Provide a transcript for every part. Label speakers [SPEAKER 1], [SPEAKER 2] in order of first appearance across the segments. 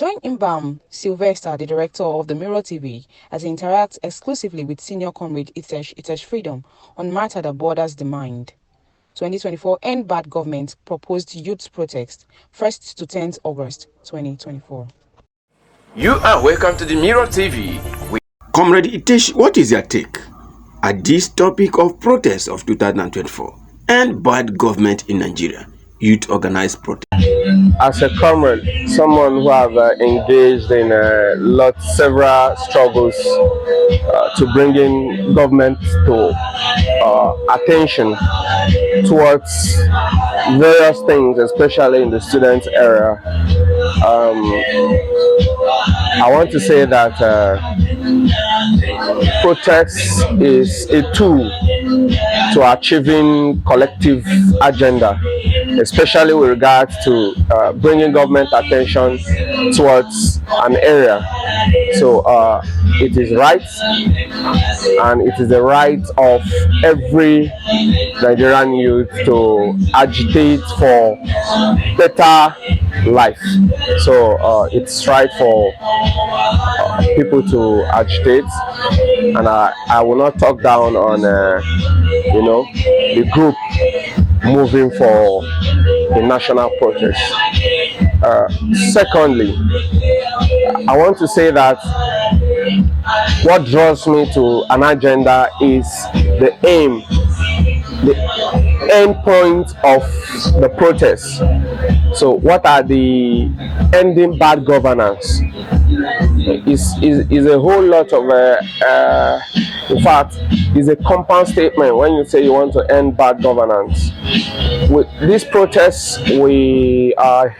[SPEAKER 1] Join Mbam, Sylvester, the director of the Mirror TV, as he interacts exclusively with senior comrade Iteshi Iteshi Freedom on matter that borders the mind. 2024 End Bad Government proposed youth protest, 1st to 10th August 2024.
[SPEAKER 2] You are welcome to the Mirror TV.
[SPEAKER 3] Comrade Iteshi, what is your take at this topic of protest of 2024 and bad government in Nigeria, youth organized protest?
[SPEAKER 4] As a comrade, someone who have engaged in several struggles to bring in government to attention towards various things, especially in the student area, I want to say that protest is a tool to achieving collective agenda, especially with regards to bringing government attention towards an area. So it is right, and it is the right of every Nigerian youth to agitate for better life. So it's right for people to agitate, and I will not talk down on the group moving for the national protest. Secondly, I want to say that what draws me to an agenda is the aim, the end point of the protest. So what are the ending bad governance? Is a whole lot of in fact, is a compound statement when you say you want to end bad governance. With this protest, we are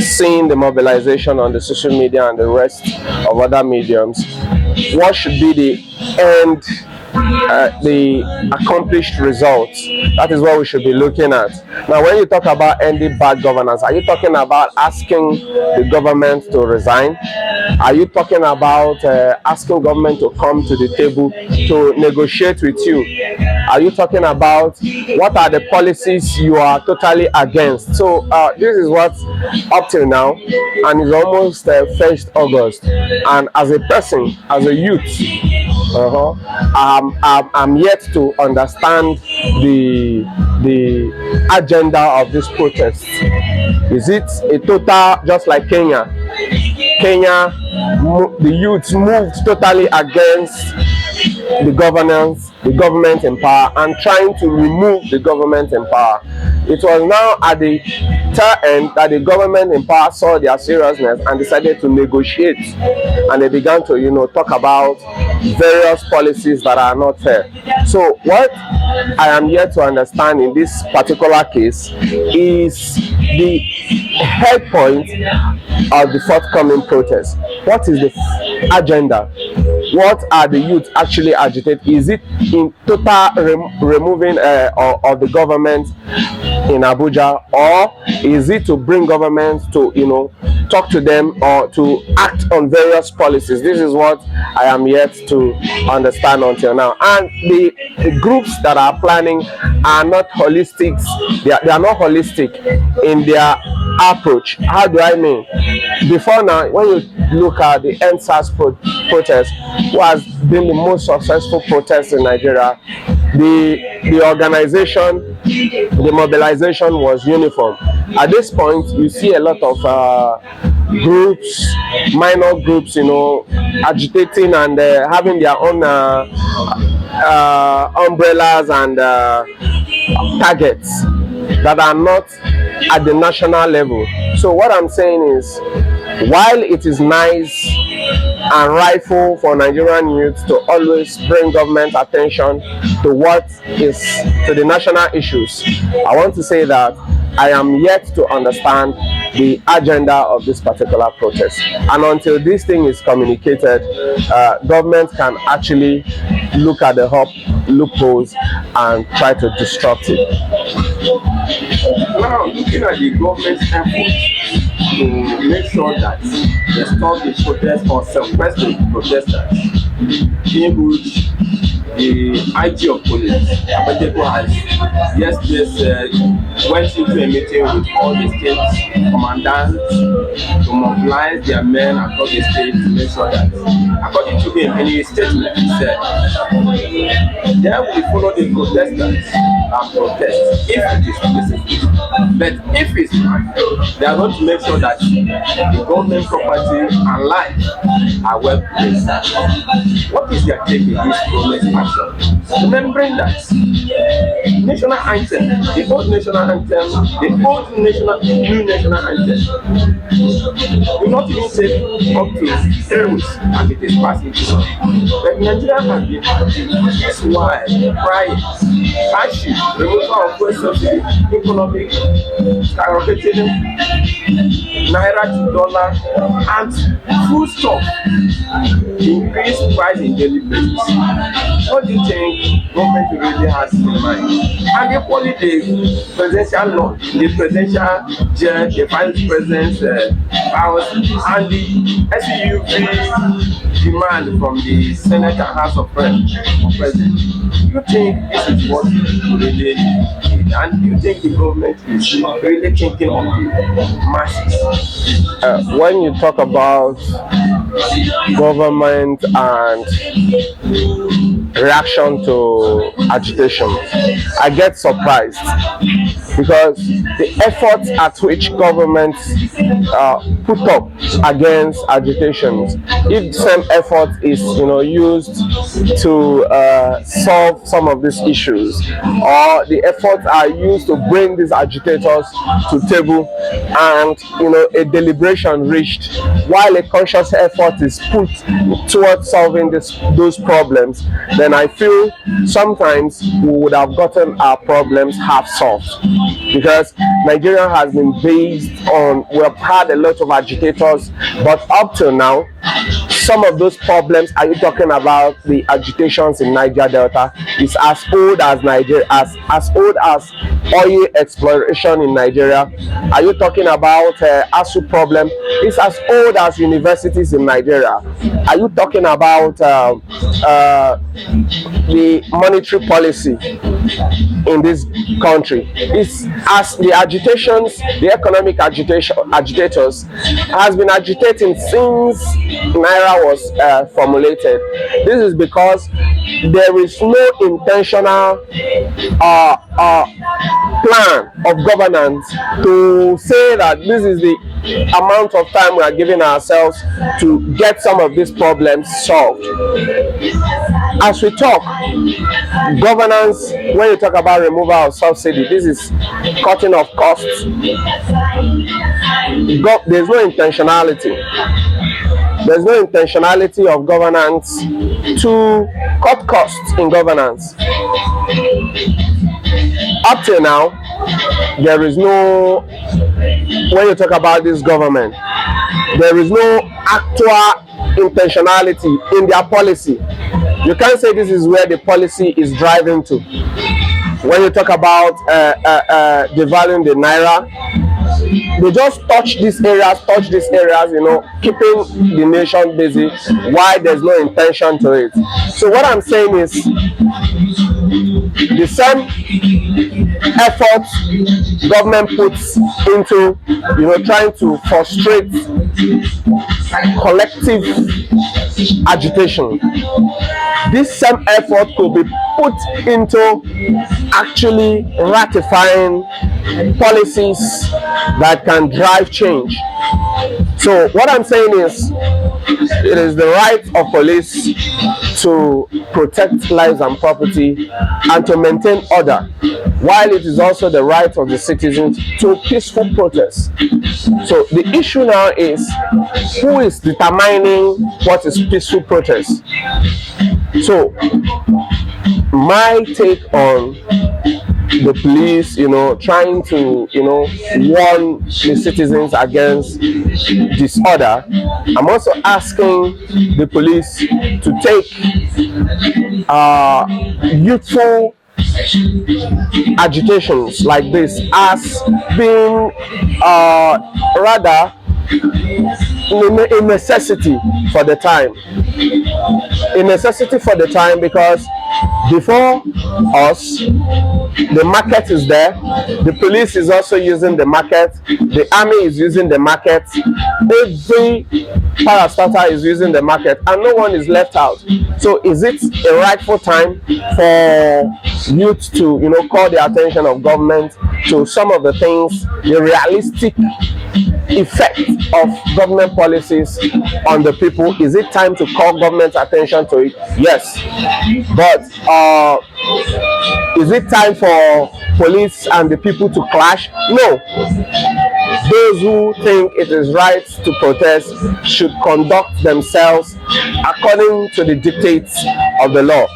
[SPEAKER 4] seeing the mobilization on the social media and the rest of other mediums. What should be the end, the accomplished results? That is what we should be looking at. Now, when you talk about ending bad governance, are you talking about asking the government to resign? Are you talking about asking government to come to the table to negotiate with you? Are you talking about what are the policies you are totally against? So this is what up till now, and it's almost 1st August, and as a person, as a youth, I'm yet to understand the agenda of this protest. Is it a total, just like Kenya? The youth moved totally against the government in power, and trying to remove the government in power. It was now at the tail end that the government in power saw their seriousness and decided to negotiate, and they began to talk about various policies that are not fair. So what I am yet to understand in this particular case is the head point of the forthcoming protest. What is the agenda? What are the youth actually agitate? Is it in total removing of the government in Abuja, or is it to bring government to talk to them or to act on various policies? This is what I am yet to understand until now. And the groups that are planning are not holistic. They are not holistic in their approach. How do I mean? Before now, when you look at the NSAS protest, who has been the most successful protest in Nigeria, the organization, the mobilization was uniform. At this point, you see a lot of groups, minor groups, agitating and having their own umbrellas and targets that are not at the national level. So what I'm saying is, while it is nice and rightful for Nigerian youth to always bring government attention to the national issues, I want to say that I am yet to understand the agenda of this particular protest. And until this thing is communicated, government can actually look at the loopholes and try to disrupt it.
[SPEAKER 5] Now, looking at the government's efforts to make sure that they stop the protest or suppress the protesters, in which the IG of police, Abakaliki, yesterday went into a meeting with all the state commandants to mobilize their men across the state to make sure that, according to him, in his statement, he said, they will follow the protesters and protest if it is peaceful. But if it's not, they are going to make sure that the government property and life are well placed. What is their take in this government action? Remembering that national anthem, the old national anthem, the old national, new national anthem will not even take up to 3 weeks as it is passing through. But Nigeria has been this wide, crying, hardship, removal of fuel subsidy, economic skyrocketing, naira to dollar, and food stuff increased price in daily basis. What do you think government really has in mind? And equally the presidential law, the presidential jet, the vice president's house, and the SUV demand from the Senate and House of President. You think this is what we really need? And you think the government is really thinking of the masses?
[SPEAKER 4] When you talk about government and reaction to agitation, I get surprised because the efforts at which government put up against agitations, if the same effort is used to solve some of these issues, or the efforts are used to bring these agitators to table and a deliberation reached, while a conscious effort is put towards solving those problems, then I feel sometimes we would have gotten our problems half solved. Because Nigeria has been based on, we have had a lot of agitators, but up till now, some of those problems, are you talking about the agitations in Niger Delta, is as old as Nigeria, as old as oil exploration in Nigeria. Are you talking about ASU problem? It's as old as universities in Nigeria. Are you talking about the monetary policy in this country? It's as the agitations, the economic agitators has been agitating since Naira was formulated. This is because there is no intentional plan of governance to say that this is the amount of time we are giving ourselves to get some of these problems solved. As we talk, governance, when you talk about removal of subsidy, this is cutting off costs. There's no intentionality. There's no intentionality of governance to cut costs in governance. Up till now, there is no, when you talk about this government, there is no actual intentionality in their policy. You can't say this is where the policy is driving to. When you talk about devaluing the Naira, they just touch these areas, keeping the nation busy while there's no intention to it. So what I'm saying is, the same effort government puts into trying to frustrate collective agitation, this same effort could be put into actually ratifying policies that can drive change. So what I'm saying is, it is the right of police to protect lives and property and to maintain order, while it is also the right of the citizens to peaceful protest. So the issue now is, who is determining what is peaceful protest? So my take on the police, trying to, warn the citizens against disorder, I'm also asking the police to take youthful agitations like this as being rather a necessity for the time. A necessity for the time because before us, the market is there, the police is also using the market, the army is using the market, every parastatal is using the market, and no one is left out. So is it a rightful time for youth to, you know, call the attention of government to some of the things, the realistic effect of government policies on the people? Is it time to call government's attention to it? Yes. But is it time for police and the people to clash? No. Those who think it is right to protest should conduct themselves according to the dictates of the law,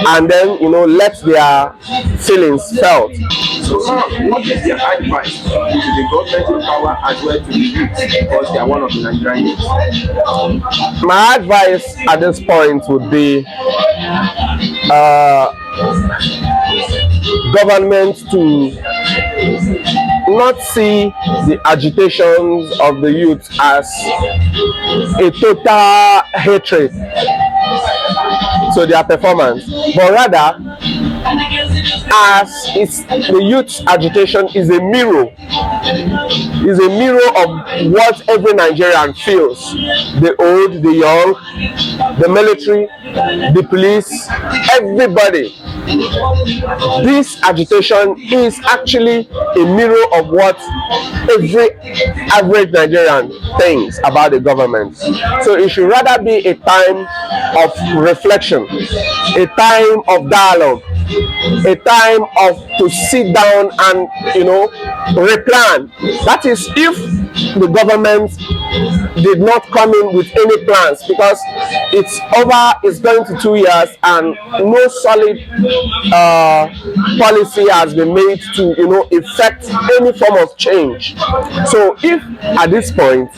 [SPEAKER 4] and then, you know, let their feelings felt.
[SPEAKER 5] So now, what is your advice to the government in power as well to the youth, because they are one of the Nigerian youth?
[SPEAKER 4] My advice at this point would be government to not see the agitations of the youth as a total hatred to their performance, but rather as the youth's agitation is a mirror of what every Nigerian feels. The old, the young, the military, the police, everybody. This agitation is actually a mirror of what every average Nigerian thinks about the government. So it should rather be a time of reflection, a time of dialogue, a time to sit down and, you know, replan. That is, if the government did not come in with any plans, because it's going to 2 years and no solid policy has been made to, you know, effect any form of change. So if at this point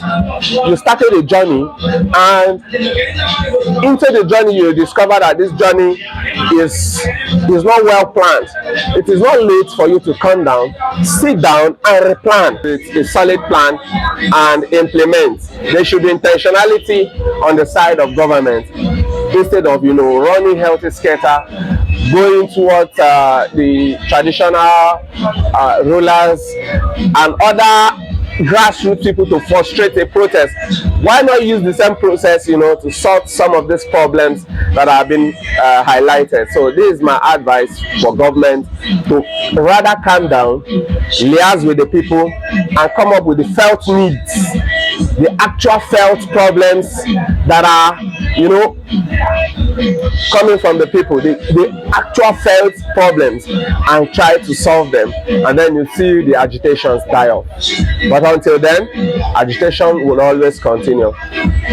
[SPEAKER 4] you started a journey, and into the journey you discover that this journey is not well planned, it is not late for you to come down, sit down and replan with a solid plan and implement. There should be intentionality on the side of government, instead of, you know, running healthy scatter, going towards the traditional rulers and other grassroots people to frustrate a protest. Why not use the same process, you know, to solve some of these problems that have been highlighted? So this is my advice for government, to rather calm down, liaise with the people, and come up with the felt needs, the actual felt problems that are, you know, coming from the people, the actual felt problems, and try to solve them, and then you see the agitations die off. But until then, agitation will always continue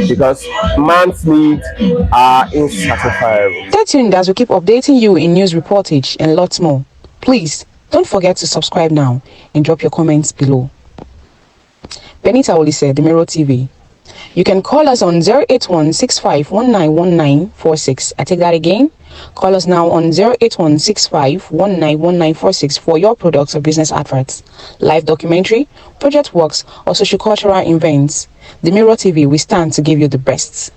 [SPEAKER 4] because man's needs are insatiable.
[SPEAKER 1] Stay tuned as we keep updating you in news reportage and lots more. Please don't forget to subscribe now and drop your comments below. Benita Olise, The Mirror TV. You can call us on 08165191946. I take that again. Call us now on 08165191946 for your products or business adverts, live documentary, project works, or social cultural events. The Mirror TV, we stand to give you the best.